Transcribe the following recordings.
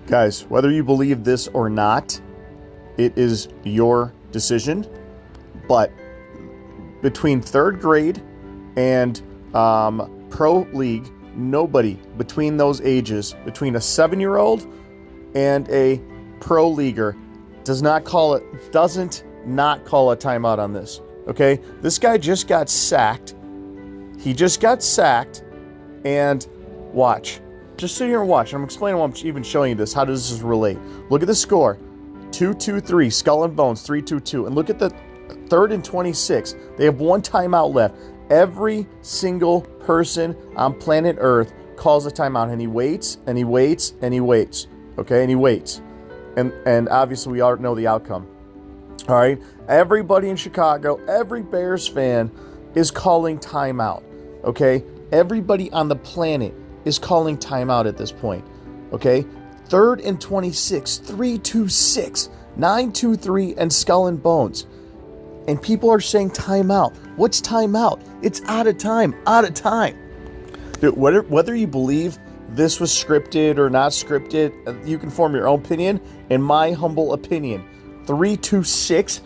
Guys, whether you believe this or not, it is your decision. But between third grade and pro league, nobody between those ages, between a 7-year-old and a pro leaguer, doesn't call a timeout on this. Okay? This guy just got sacked. He just got sacked. And watch. Just sit here and watch. I'm explaining why I'm even showing you this. How does this relate? Look at the score. 2-2-3. Skull and Bones. 3-2-2. And look at the 3rd and 26. They have one timeout left. Every single person on planet Earth calls a timeout. And he waits, and he waits, and he waits. Okay? And he waits. And obviously we already know the outcome. All right? Everybody in Chicago, every Bears fan is calling timeout. Okay? Everybody on the planet is calling timeout at this point, okay? 3rd and 26, 3-2-6, 9-2-3, and Skull and Bones. And people are saying timeout. What's timeout? It's out of time, out of time. Dude, whether you believe this was scripted or not scripted, you can form your own opinion. In my humble opinion, 3-2-6,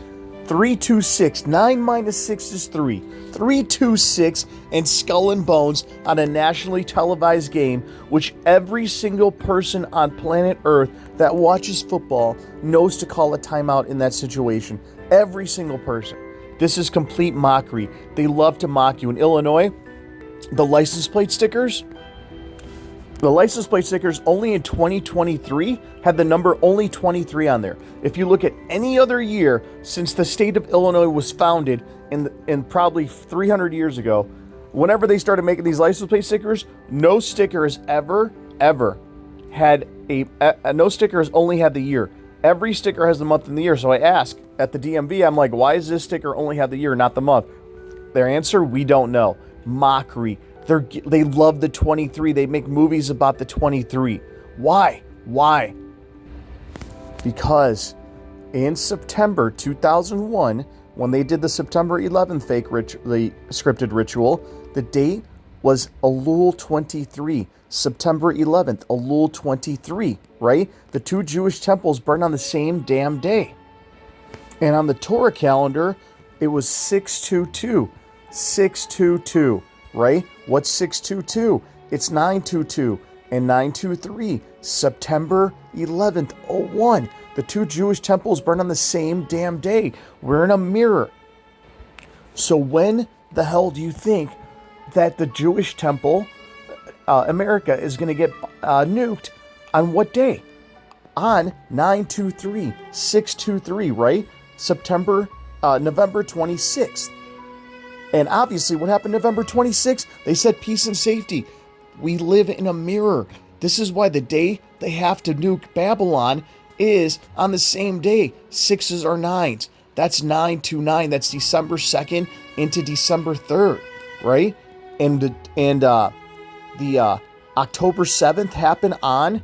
3-2-6, 9 minus 6 is 3. 3-2-6 and Skull and Bones on a nationally televised game, which every single person on planet Earth that watches football knows to call a timeout in that situation. Every single person. This is complete mockery. They love to mock you. In Illinois, the license plate stickers only in 2023 had the number only 23 on there. If you look at any other year since the state of Illinois was founded in probably 300 years ago, whenever they started making these license plate stickers, no sticker has ever had no sticker has only had the year. Every sticker has the month and the year. So I ask at the DMV, I'm like, why does this sticker only have the year, not the month? Their answer, we don't know. Mockery. They love the 23. They make movies about the 23. Why? Because in September 2001, when they did the September 11th the scripted ritual, the date was Elul 23. September 11th, Elul 23, right? The 2 Jewish temples burned on the same damn day. And on the Torah calendar, it was 622. 622. Right? What's 622? It's 922 and 923. September 11th, 01. The 2 Jewish temples burned on the same damn day. We're in a mirror. So when the hell do you think that the Jewish temple, America, is going to get nuked? On what day? On 923, 623, right? November 26th. And obviously, what happened November 26th? They said peace and safety. We live in a mirror. This is why the day they have to nuke Babylon is on the same day, 6s or 9s. That's 929. That's December 2nd into December 3rd, right? And the October 7th happened on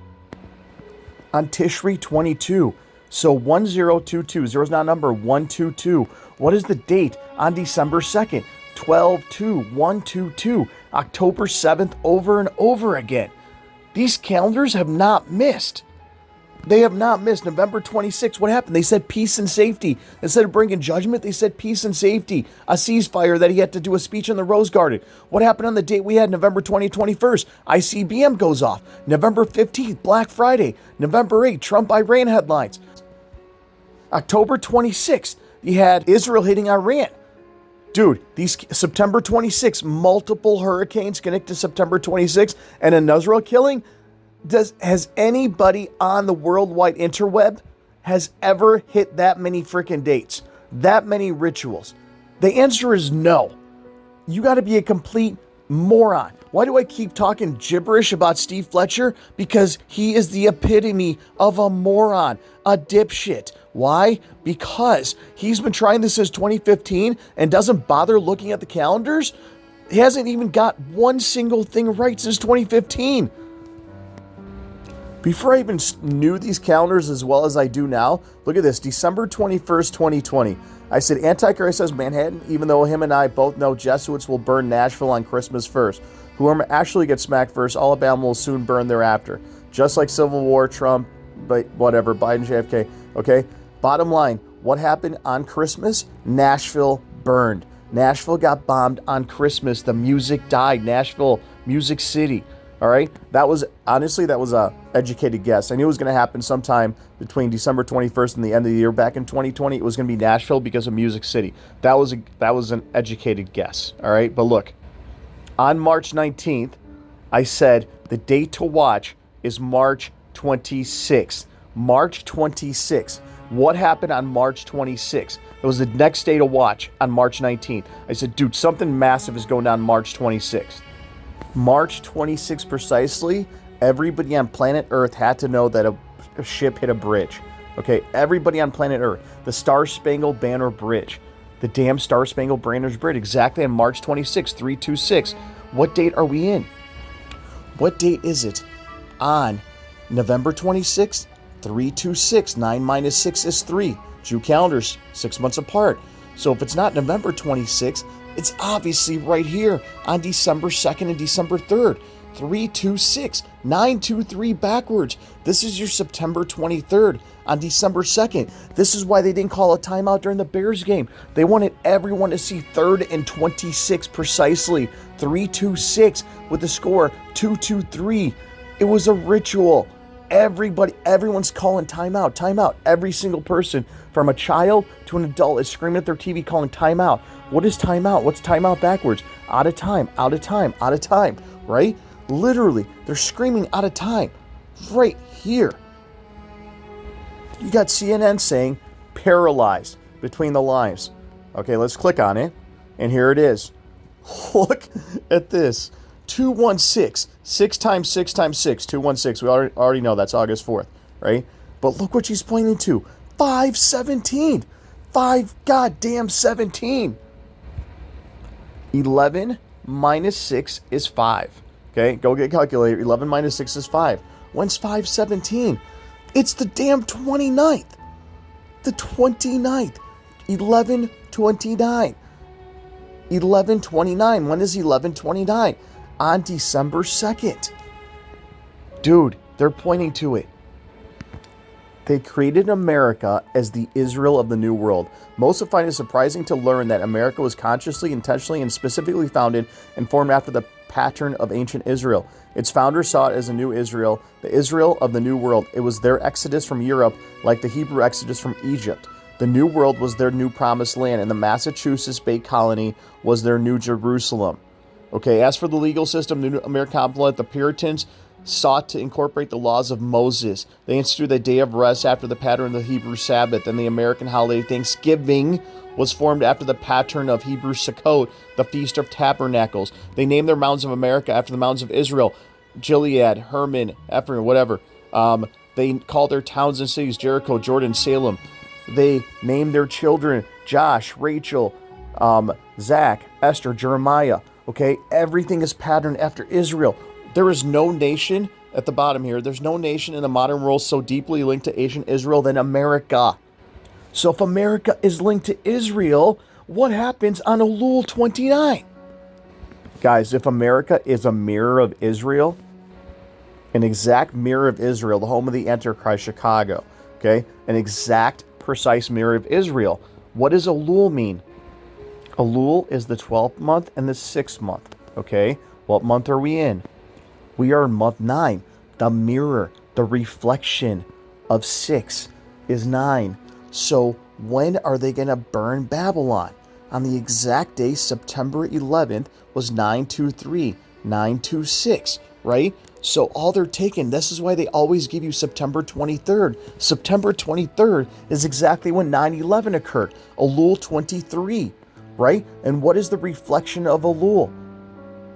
Tishri 22. So 1022. Zero is not a number. 122. What is the date on December 2nd? 12-2, 122, October 7th, over and over again. These calendars have not missed. They have not missed. November 26th, what happened? They said peace and safety. Instead of bringing judgment, they said peace and safety. A ceasefire that he had to do a speech in the Rose Garden. What happened on the date we had, November 21st? ICBM goes off. November 15th, Black Friday. November 8th, Trump-Iran headlines. October 26th, you had Israel hitting Iran. Dude, these September 26th, multiple hurricanes connect to September 26th, and a Nusra killing. Has anybody on the worldwide interweb has ever hit that many freaking dates, that many rituals? The answer is no. You got to be a complete moron. Why do I keep talking gibberish about Steve Fletcher? Because he is the epitome of a moron, a dipshit. Why? Because he's been trying this since 2015 and doesn't bother looking at the calendars. He hasn't even got one single thing right since 2015. Before I even knew these calendars as well as I do now, look at this, December 21st, 2020. I said, Antichrist says Manhattan, even though him and I both know Jesuits will burn Nashville on Christmas first. Whoever actually gets smacked first, Alabama will soon burn thereafter. Just like Civil War, Trump but whatever, Biden, JFK. Okay. Bottom line, what happened on Christmas? Nashville burned. Nashville got bombed on Christmas. The music died. Nashville, Music City. All right. That was a educated guess. I knew it was going to happen sometime between December 21st and the end of the year. Back in 2020, it was going to be Nashville because of Music City. That was an educated guess. All right. But look, on March 19th, I said the date to watch is March 26th. March 26th. What happened on March 26th? It was the next day to watch on March 19th. I said, dude, something massive is going down March 26th. March 26th precisely, everybody on planet Earth had to know that a ship hit a bridge. Okay, everybody on planet Earth. The Star-Spangled Banner Bridge. The damn Star-Spangled Banner Bridge. Exactly on March 26th, 326. What date are we in? What date is it? On November 26th, 326. 9 minus 6 is 3. Jew calendars, 6 months apart. So if it's not November 26th, it's obviously right here on December 2nd and December 3rd. 326, 923 backwards. This is your September 23rd on December 2nd. This is why they didn't call a timeout during the Bears game. They wanted everyone to see 3rd and 26 precisely. 326 with the score 223. It was a ritual. Everyone's calling timeout, timeout. Every single person, from a child to an adult, is screaming at their TV calling timeout. What is timeout? What's timeout backwards? Out of time, out of time, out of time, right? Literally, they're screaming out of time right here. You got CNN saying paralyzed between the lines. Okay, let's click on it. And here it is. Look at this. 216. 6 times 6 times 6. 216. We already know that's August 4th, right? But look what she's pointing to. 517. 5 goddamn 17. 11 minus 6 is 5. Okay, go get a calculator. 11 minus 6 is 5. When's 517? It's the damn 29th. The 29th. 1129. 1129. When is 1129? On December 2nd. Dude, they're pointing to it. They created America as the Israel of the New World. Most would find it surprising to learn that America was consciously, intentionally, and specifically founded and formed after the pattern of ancient Israel. Its founders saw it as a new Israel, the Israel of the New World. It was their exodus from Europe, like the Hebrew exodus from Egypt. The New World was their new promised land, and the Massachusetts Bay Colony was their new Jerusalem. Okay, as for the legal system, the New American Commonwealth, the Puritans sought to incorporate the laws of Moses. They instituted the day of rest after the pattern of the Hebrew Sabbath, and the American holiday Thanksgiving was formed after the pattern of Hebrew Sukkot, the Feast of Tabernacles. They named their mountains of America after the mountains of Israel, Gilead, Hermon, Ephraim, whatever. They called their towns and cities Jericho, Jordan, Salem. They named their children Josh, Rachel, Zach, Esther, Jeremiah. Okay, everything is patterned after Israel. There is no nation, at the bottom here, there's no nation in the modern world so deeply linked to ancient Israel than America. So if America is linked to Israel, what happens on Elul 29? Guys, if America is a mirror of Israel, an exact mirror of Israel, the home of the Antichrist, Chicago, okay, an exact, precise mirror of Israel, what does Elul mean? Elul is the 12th month and the 6th month, okay? What month are we in? We are in month 9. The mirror, the reflection of 6 is 9. So when are they going to burn Babylon? On the exact day, September 11th, was 923, 926, right? So all they're taking, this is why they always give you September 23rd. September 23rd is exactly when 9/11 occurred. Elul 23, right? And what is the reflection of Elul?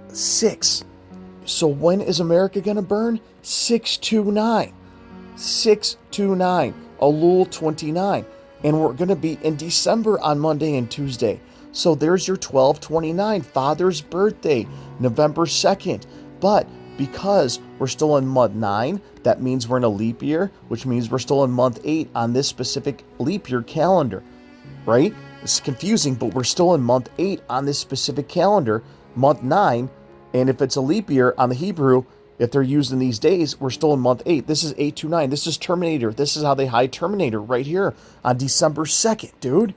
6. So when is America going to burn? 629. 629. Elul 29. And we're going to be in December on Monday and Tuesday. So there's your 12/29, Father's birthday, November 2nd. But because we're still in month 9, that means we're in a leap year, which means we're still in month 8 on this specific leap year calendar, right? It's confusing, but we're still in month 8 on this specific calendar, month 9. And if it's a leap year on the Hebrew, If they're used in these days, we're still in month 8. This is 829. This is Terminator. This is how they hide Terminator right here on December 2nd, dude.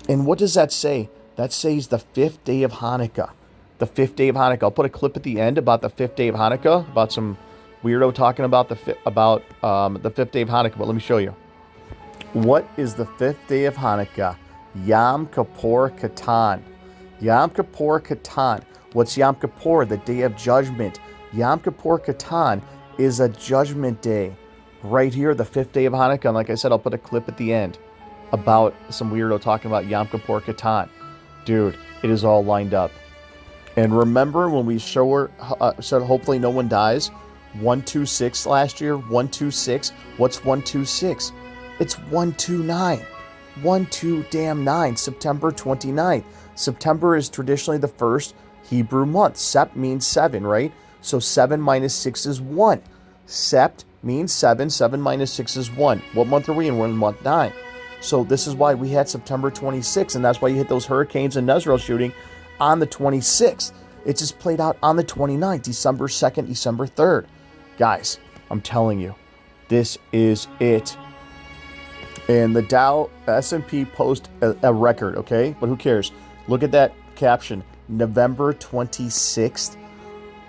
And what does that say? That says the 5th day of Hanukkah. The 5th day of Hanukkah. I'll put a clip at the end about the 5th day of Hanukkah, about some weirdo talking about the 5th day of Hanukkah. But let me show you. What is the 5th day of Hanukkah? Yom Kippur Katan. Yom Kippur Katan. What's Yom Kippur? The Day of Judgment. Yom Kippur Katan is a judgment day. Right here, the 5th day of Hanukkah. And like I said, I'll put a clip at the end about some weirdo talking about Yom Kippur Katan. Dude, it is all lined up. And remember when we said hopefully no one dies? 126 last year, 126. What's 126? It's 129. 129, September 29th. September is traditionally the first Hebrew month. Sept means 7, right? So 7 minus 6 is 1. Sept means 7. 7 minus 6 is 1. What month are we in? We're in month 9. So this is why we had September 26th, and that's why you hit those hurricanes and Nezrel shooting on the 26th. It just played out on the 29th, December 2nd, December 3rd. Guys, I'm telling you, this is it. And the Dow S&P post a record, okay? But who cares? Look at that caption. November 26th.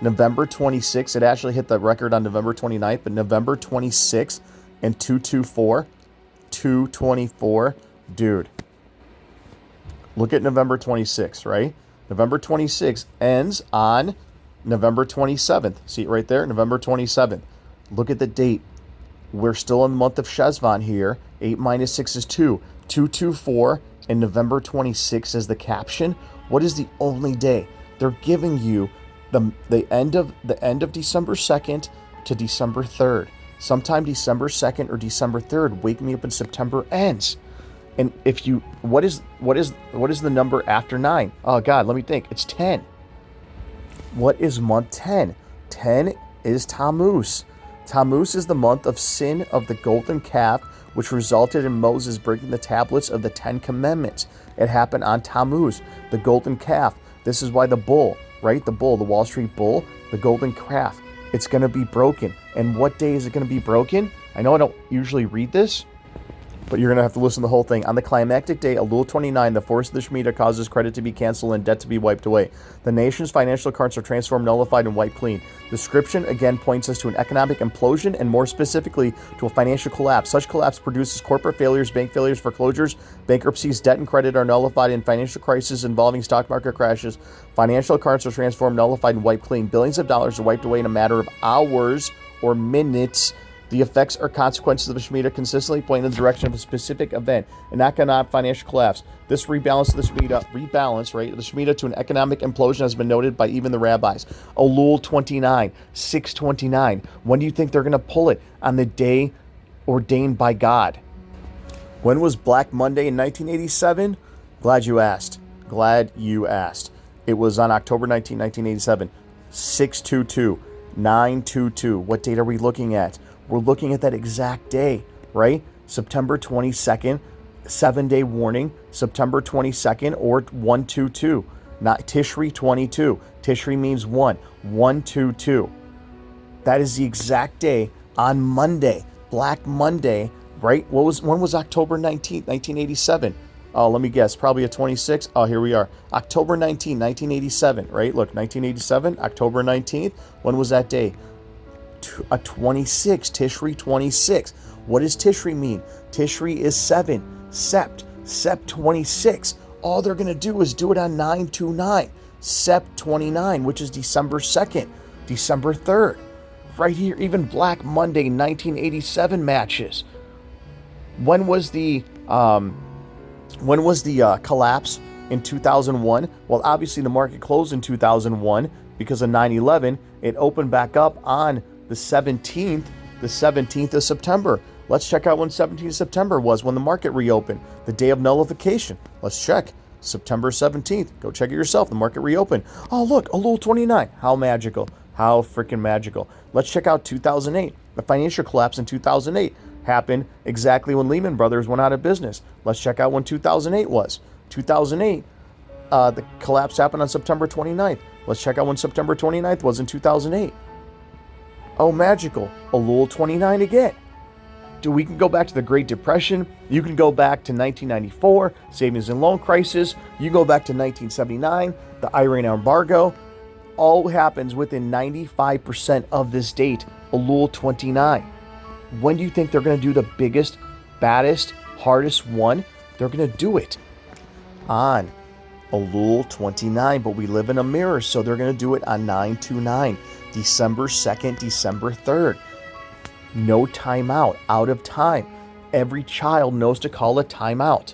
November 26th. It actually hit the record on November 29th, but November 26th and 224. 224. Dude. Look at November 26th, right? November 26th ends on November 27th. See it right there? November 27th. Look at the date. We're still in the month of Shezvan here. 8 minus 6 is 2. 224 and November 26th is the caption. What is the only day? They're giving you the end of December 2nd to December 3rd. Sometime December 2nd or December 3rd. Wake me up in September ends. And if you what is the number after 9? Oh God, let me think. It's 10. What is month 10? 10 is Tammuz. Tammuz is the month of sin of the golden calf, which resulted in Moses breaking the tablets of the 10 commandments. It happened on Tammuz, the golden calf. This is why the bull, right? The bull, the Wall Street bull, the golden calf. It's going to be broken. And what day is it going to be broken? I know I don't usually read this, but you're going to have to listen to the whole thing. On the climactic day, Elul 29, the force of the Shemitah causes credit to be canceled and debt to be wiped away. The nation's financial accounts are transformed, nullified, and wiped clean. Description again points us to an economic implosion and more specifically to a financial collapse. Such collapse produces corporate failures, bank failures, foreclosures, bankruptcies, debt and credit are nullified, and financial crises involving stock market crashes. Financial accounts are transformed, nullified, and wiped clean. Billions of dollars are wiped away in a matter of hours or minutes. The effects or consequences of the Shemitah consistently point in the direction of a specific event, an economic financial collapse. This rebalance of the Shemitah to an economic implosion has been noted by even the rabbis. Elul 29, 629. When do you think they're going to pull it? On the day ordained by God. When was Black Monday in 1987? Glad you asked. Glad you asked. It was on October 19, 1987. 622, 922. What date are we looking at? We're looking at that exact day, right? September 22nd, 7-day warning, September 22nd, or 122. Not Tishri 22. Tishri means 1. 122. That is the exact day on Monday, Black Monday, right? When was October 19th, 1987? Oh, let me guess, probably a 26. Oh, here we are. October 19, 1987, right? Look, 1987, October 19th. When was that day? A 26, Tishri 26. What does Tishri mean? Tishri is 7, Sept 26. All they're going to do is do it on 929, Sept 29, which is December 2nd, December 3rd. Right here, even Black Monday 1987 matches. When was the collapse in 2001? Well, obviously the market closed in 2001 because of 9/11. It opened back up on the 17th of September. Let's check out when 17th of September was, when the market reopened, the day of nullification. Let's check. September 17th. Go check it yourself. The market reopened. Oh, look, Elul 29. How magical. How freaking magical. Let's check out 2008. The financial collapse in 2008 happened exactly when Lehman Brothers went out of business. Let's check out when 2008 was. 2008, the collapse happened on September 29th. Let's check out when September 29th was in 2008. Oh, magical. Elul 29 again. We can go back to the Great Depression. You can go back to 1994, savings and loan crisis. You go back to 1979, the Iran embargo. All happens within 95% of this date, Elul 29. When do you think they're going to do the biggest, baddest, hardest one? They're going to do it on Elul 29, but we live in a mirror, so they're going to do it on 9/29, December 2nd, December 3rd. No timeout, out of time. Every child knows to call a timeout.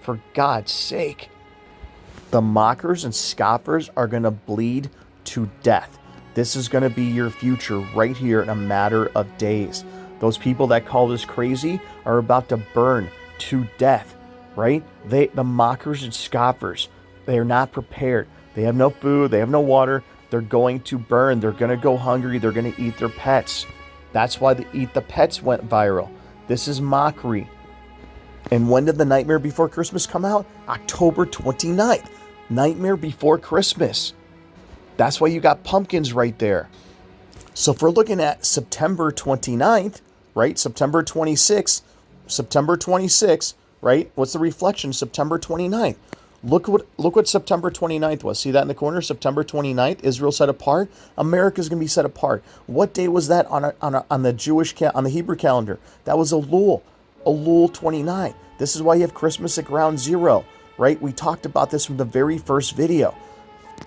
For God's sake. The mockers and scoffers are going to bleed to death. This is going to be your future right here in a matter of days. Those people that call this crazy are about to burn to death, right? The mockers and scoffers, they are not prepared. They have no food. They have no water. They're going to burn. They're going to go hungry. They're going to eat their pets. That's why the Eat the Pets went viral. This is mockery. And when did The Nightmare Before Christmas come out? October 29th. Nightmare Before Christmas. That's why you got pumpkins right there. So if we're looking at September 29th, right? September 26th, right? What's the reflection? September 29th. Look what September 29th was. See that in the corner? September 29th, Israel set apart. America's going to be set apart. What day was that on the Hebrew calendar? That was Elul 29. This is why you have Christmas at ground zero, right? We talked about this from the very first video.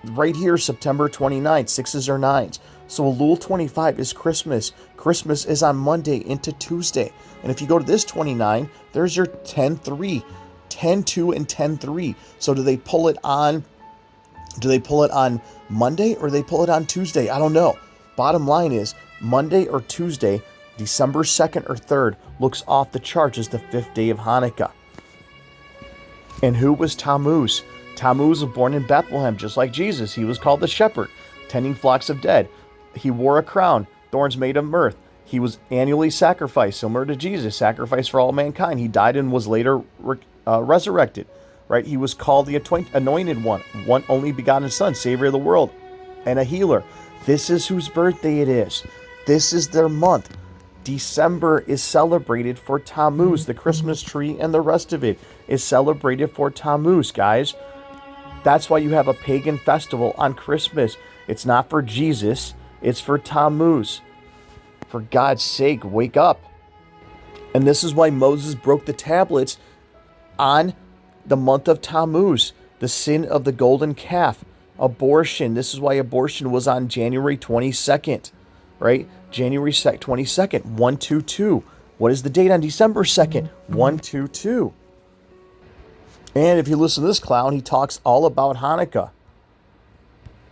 Right here, September 29th, 6s or 9s. So Elul 25 is Christmas. Christmas is on Monday into Tuesday. And if you go to this 29, there's your 10-3. 10-2 and 10-3. So do they pull it on Monday or they pull it on Tuesday? I don't know. Bottom line is Monday or Tuesday, December 2nd or 3rd, looks off the charts as the 5th day of Hanukkah. And who was Tammuz? Tammuz was born in Bethlehem, just like Jesus. He was called the shepherd, tending flocks of dead. He wore a crown, thorns made of myrrh. He was annually sacrificed, similar to Jesus, sacrificed for all mankind. He died and was later resurrected, right? He was called the anointed one only begotten son, savior of the world, and a healer. This is whose birthday it is. This is their month. December is celebrated for Tammuz. The Christmas tree and the rest of it is celebrated for Tammuz, guys. That's why you have a pagan festival on Christmas. It's not for Jesus, it's for Tammuz. For God's sake, wake up. And this is why Moses broke the tablets on the month of Tammuz, the sin of the golden calf, abortion. This is why abortion was on January 22nd, right? January 22nd, 122. What is the date on December 2nd? 122. And if you listen to this clown, he talks all about Hanukkah.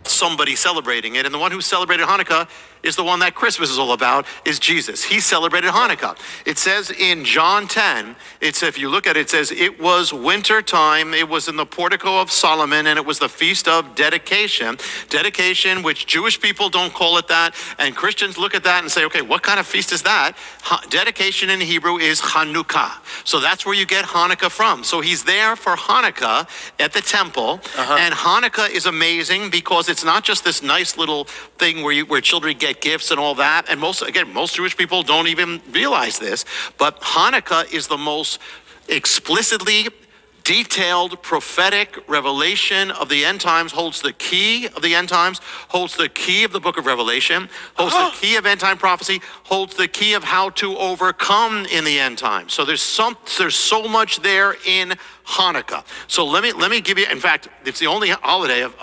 Somebody celebrating it, and the one who celebrated Hanukkah is the one that Christmas is all about, is Jesus. He celebrated Hanukkah. It says in John 10, if you look at it, it says, it was winter time, it was in the portico of Solomon, and it was the feast of dedication. Dedication, which Jewish people don't call it that, and Christians look at that and say, okay, what kind of feast is that? Dedication in Hebrew is Hanukkah. So that's where you get Hanukkah from. So he's there for Hanukkah at the temple, and Hanukkah is amazing because it's not just this nice little thing where children get gifts and all that. And most Jewish people don't even realize this, but Hanukkah is the most explicitly detailed prophetic revelation of the end times, holds the key of the end times, holds the key of the book of Revelation, holds the key of end time prophecy, holds the key of how to overcome in the end times. So there's so much there in Hanukkah. So let me give you, in fact, it's the only holiday of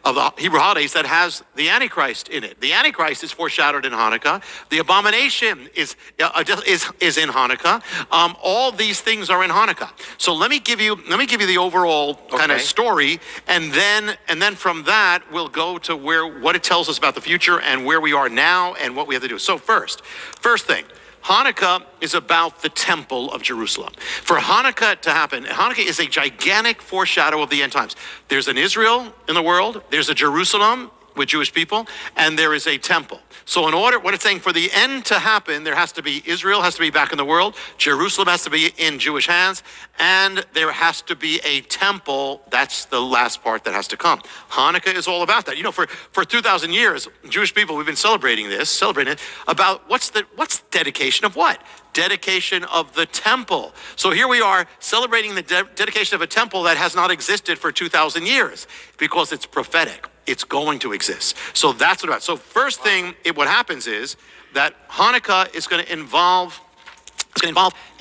the Hebrew holidays that has the Antichrist in it. The Antichrist is foreshadowed in Hanukkah. The abomination is in Hanukkah. All these things are in Hanukkah. So let me give you the overall kind of story, and then from that we'll go to what it tells us about the future and where we are now and what we have to do. So first thing, Hanukkah is about the temple of Jerusalem. For Hanukkah to happen, Hanukkah is a gigantic foreshadow of the end times. There's an Israel in the world, there's a Jerusalem with Jewish people, and there is a temple. So in order, what it's saying, for the end to happen, there has to be, Israel has to be back in the world, Jerusalem has to be in Jewish hands, and there has to be a temple. That's the last part that has to come. Hanukkah is all about that. You know, for 2,000 years, Jewish people, we've been celebrating it, about what's dedication of what? Dedication of the temple. So here we are celebrating the dedication of a temple that has not existed for 2,000 years because it's prophetic. It's going to exist. So that's what about. So first thing, what happens is that Hanukkah is going to involve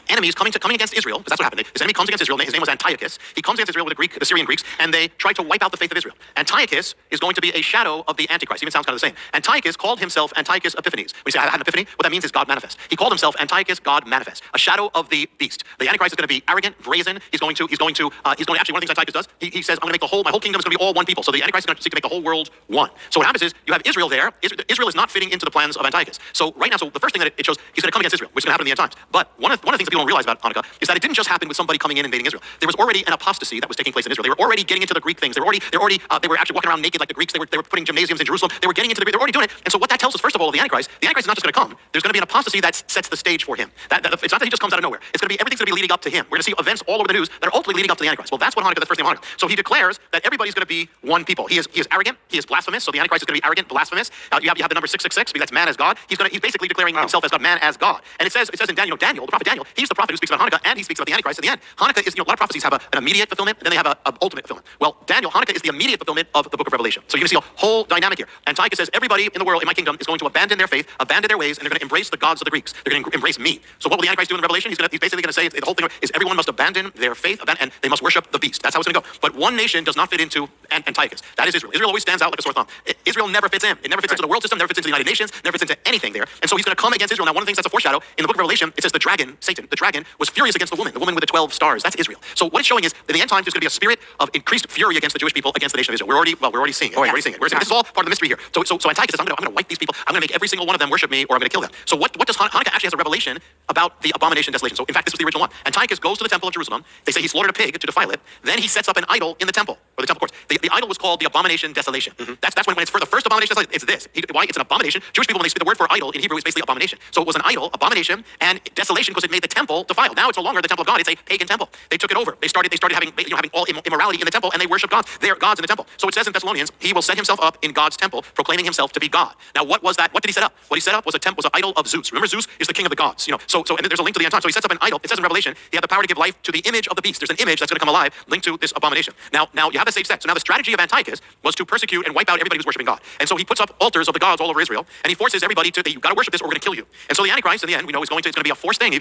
enemies coming against Israel, because that's what happened. This enemy comes against Israel. His name was Antiochus. He comes against Israel with the Syrian Greeks, and they try to wipe out the faith of Israel. Antiochus is going to be a shadow of the Antichrist. Even sounds kind of the same. Antiochus called himself Antiochus Epiphanes. When you say I had an epiphany, what that means is God manifest. He called himself Antiochus God manifest, a shadow of the beast. The Antichrist is going to be arrogant, brazen. He's going to actually, one of the things Antiochus does, he says, I'm going to make my whole kingdom is going to be all one people. So the Antichrist is going to seek to make the whole world one. So what happens is you have Israel there. Israel is not fitting into the plans of Antiochus. So right now, the first thing that it shows, he's going to come against Israel, which is going to happen in the end times. But one of the things that people don't realize about Hanukkah is that it didn't just happen with somebody coming in and invading Israel. There was already an apostasy that was taking place in Israel. They were already getting into the Greek things. They were actually walking around naked like the Greeks. They were putting gymnasiums in Jerusalem. They were getting into the Greek. They were already doing it. And so what that tells us, first of all, the Antichrist is not just going to come. There's going to be an apostasy that sets the stage for him. It's not that he just comes out of nowhere. It's going to be, everything's going to be leading up to him. We're going to see events all over the news that are ultimately leading up to the Antichrist. Well, that's what Hanukkah, that's the first name of Hanukkah. So he declares that everybody's going to be one people. He is arrogant. He is blasphemous. So the Antichrist is going to be arrogant, blasphemous. You have the number 666. That's man as God. He's basically declaring himself as God, man as God. And it says in Daniel, the prophet Daniel, he's the prophet who speaks about Hanukkah, and he speaks about the Antichrist at the end. Hanukkah is, a lot of prophecies have an immediate fulfillment, and then they have an ultimate fulfillment. Well, Hanukkah is the immediate fulfillment of the book of Revelation. So you can see a whole dynamic here. Antiochus says everybody in the world, in my kingdom, is going to abandon their faith, abandon their ways, and they're going to embrace the gods of the Greeks. They're going to embrace me. So what will the Antichrist do in Revelation? He's basically going to say, the whole thing is everyone must abandon their faith, and they must worship the beast. That's how it's going to go. But one nation does not fit into Antiochus. That is Israel. Israel always stands out like a sore thumb. Israel never fits in. It never fits into the world system, never fits into the United Nations, never fits into anything there. And so he's going to come against Israel. Now, one of the things that's a foreshadow, in the book of Revelation, it says the dragon, Satan, the dragon, was furious against the woman with the 12 stars. That's Israel. So what it's showing is, in the end times, there's going to be a spirit of increased fury against the Jewish people, against the nation of Israel. We're already seeing it. We're already seeing it. This is all part of the mystery here. So Antiochus says, I'm going to wipe these people. I'm going to make every single one of them worship me, or I'm going to kill them. So what does Hanukkah actually has a revelation about the abomination desolation? So in fact, this was the original one. Antiochus goes to the temple of Jerusalem. They say he slaughtered a pig to defile it. Then he sets up an idol in the temple, or the temple courts. The idol was called the abomination desolation. That's when it's for the first abomination desolation. It's this. Why? It's an abomination. Jewish people, when they speak the word for idol in Hebrew, is basically abomination. So it was an idol, abomination, and desolation because it made the temple defiled. Now it's no longer the temple of God. It's a pagan temple. They took it over. They started having all immorality in the temple, and they worship gods. They are gods in the temple. So it says in Thessalonians, he will set himself up in God's temple, proclaiming himself to be God. Now, what was that? What did he set up? What he set up was an idol of Zeus. Remember, Zeus is the king of the gods. And there's a link to the end time. So he sets up an idol. It says in Revelation, he had the power to give life to the image of the beast. There's an image that's going to come alive, linked to this abomination. Now you have the same set. So now the strategy of Antiochus was to persecute and wipe out everybody who's worshiping God. And so he puts up altars of the gods all over Israel, and he forces everybody to, you've got to worship this, or we're going to kill you. And so the Antichrist, in the end, we know, it's going to be a forced thing.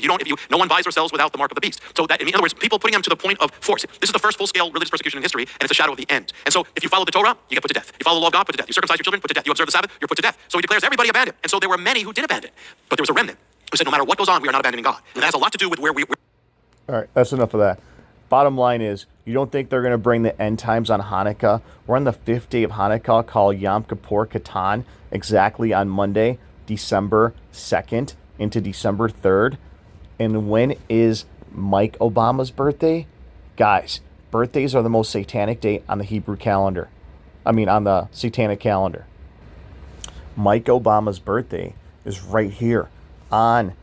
No one buys or sells without the mark of the beast. So that, in other words, people putting him to the point of force. This is the first full-scale religious persecution in history, and it's a shadow of the end. And so if you follow the Torah, you get put to death. You follow the law of God, put to death. You circumcise your children, put to death. You observe the Sabbath, you're put to death. So he declares everybody abandoned. And so there were many who did abandon, but there was a remnant who said, no matter what goes on, we are not abandoning God. And that has a lot to do with where we're. All right, that's enough of that. Bottom line is, you don't think they're going to bring the end times on Hanukkah? We're on the 5th day of Hanukkah, called Yom Kippur Katan, exactly on Monday, December 2nd into December 3rd. And when is Mike Obama's birthday? Guys, birthdays are the most satanic date on the Hebrew calendar. On the satanic calendar. Mike Obama's birthday is right here on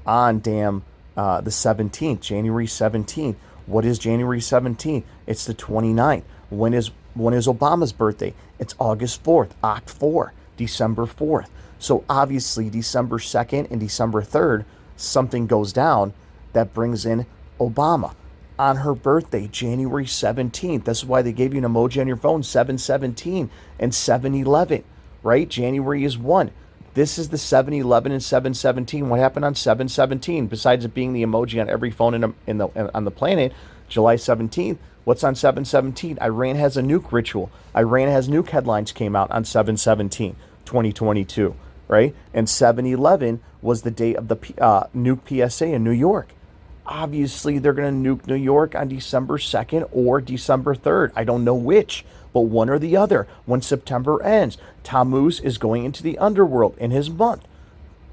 the 17th, January 17th. What is January 17th? It's the 29th. When is Obama's birthday? It's August 4th, Oct 4, December 4th. So obviously December 2nd and December 3rd, something goes down that brings in Obama. On her birthday, January 17th. That's why they gave you an emoji on your phone, 717 and 711, right? January is 1. This is the 711 and 717. What happened on 717? Besides it being the emoji on every phone on the planet, July 17th, what's on 717? Iran has a nuke ritual. Iran has nuke headlines came out on 717, 2022, right? And 711 was the day of the nuke PSA in New York. Obviously, they're going to nuke New York on December 2nd or December 3rd. I don't know which, but one or the other. When September ends, Tammuz is going into the underworld in his month.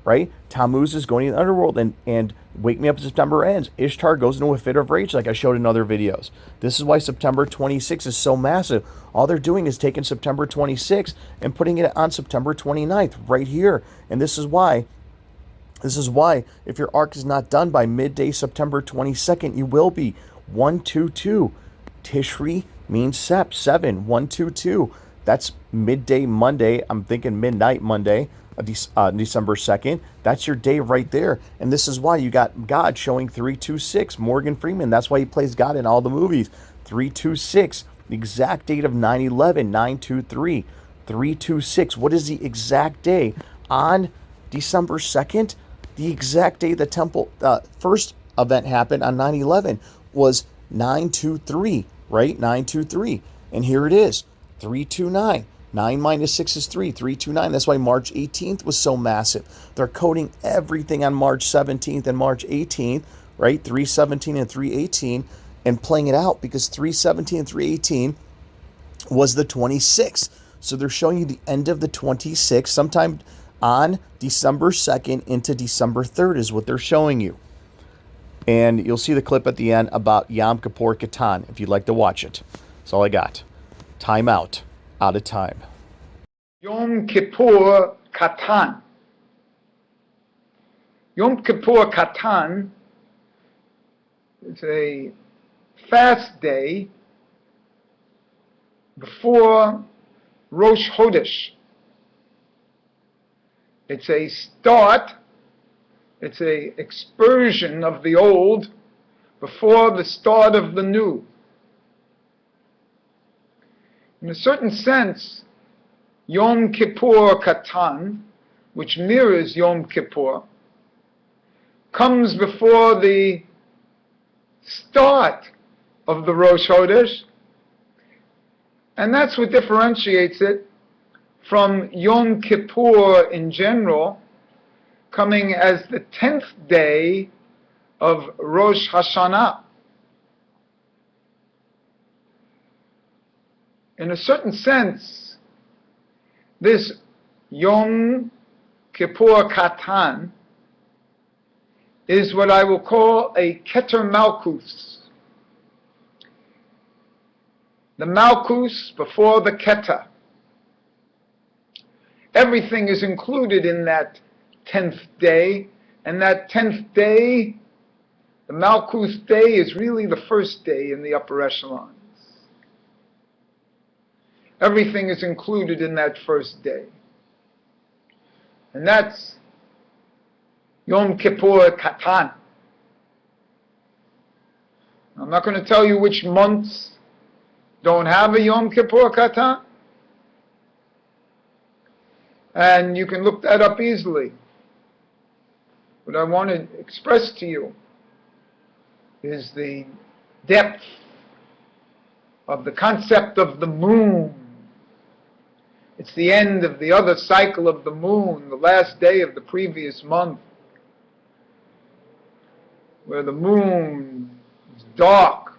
right? Tammuz is going to the underworld, and Wake Me Up in September ends. Ishtar goes into a fit of rage, like I showed in other videos. This is why September 26th is so massive. All they're doing is taking September 26th and putting it on September 29th right here. And this is why, if your arc is not done by midday September 22nd, you will be. 122. Tishri means Sep, 7. 122. That's midday Monday. I'm thinking midnight Monday, December 2nd. That's your day right there. And this is why you got God showing 326. Morgan Freeman, that's why he plays God in all the movies. 326. The exact date of 9/11, 923. 326. What is the exact day? On December 2nd, the exact day the temple first event happened on 9/11 was 923, right? 923. And here it is, 329. 9 minus 6 is 3, 329. That's why March 18th was so massive. They're coding everything on March 17th and March 18th, right? 317 and 318, and playing it out because 317 and 318 was the 26th. So they're showing you the end of the 26th, sometime on December 2nd into December 3rd is what they're showing you. And you'll see the clip at the end about Yom Kippur Katan if you'd like to watch it. That's all I got. Time out. Out of time. Yom Kippur Katan. Yom Kippur Katan is a fast day before Rosh Chodesh. It's a start, it's a expersion of the old before the start of the new. In a certain sense, Yom Kippur Katan, which mirrors Yom Kippur, comes before the start of the Rosh Chodesh, and that's what differentiates it from Yom Kippur in general, coming as the 10th day of Rosh Hashanah. In a certain sense, this Yom Kippur Katan is what I will call a Keter Malkus. The Malkus before the Keter. Everything is included in that 10th day, and that 10th day, the Malkus day, is really the first day in the upper echelons. Everything is included in that first day. And that's Yom Kippur Katan. I'm not going to tell you which months don't have a Yom Kippur Katan. And you can look that up easily. What I want to express to you is the depth of the concept of the moon. It's the end of the other cycle of the moon, the last day of the previous month, where the moon is dark.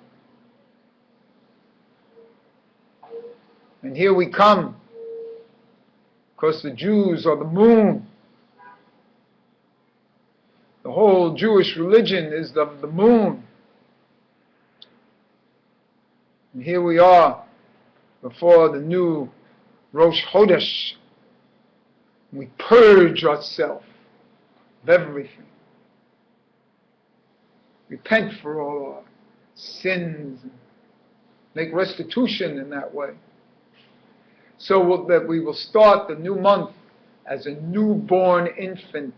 And here we come, because the Jews are the moon. The whole Jewish religion is of the moon. And here we are before the new Rosh Chodesh. We purge ourselves of everything. Repent for all our sins. Make restitution in that way. So that we will start the new month as a newborn infant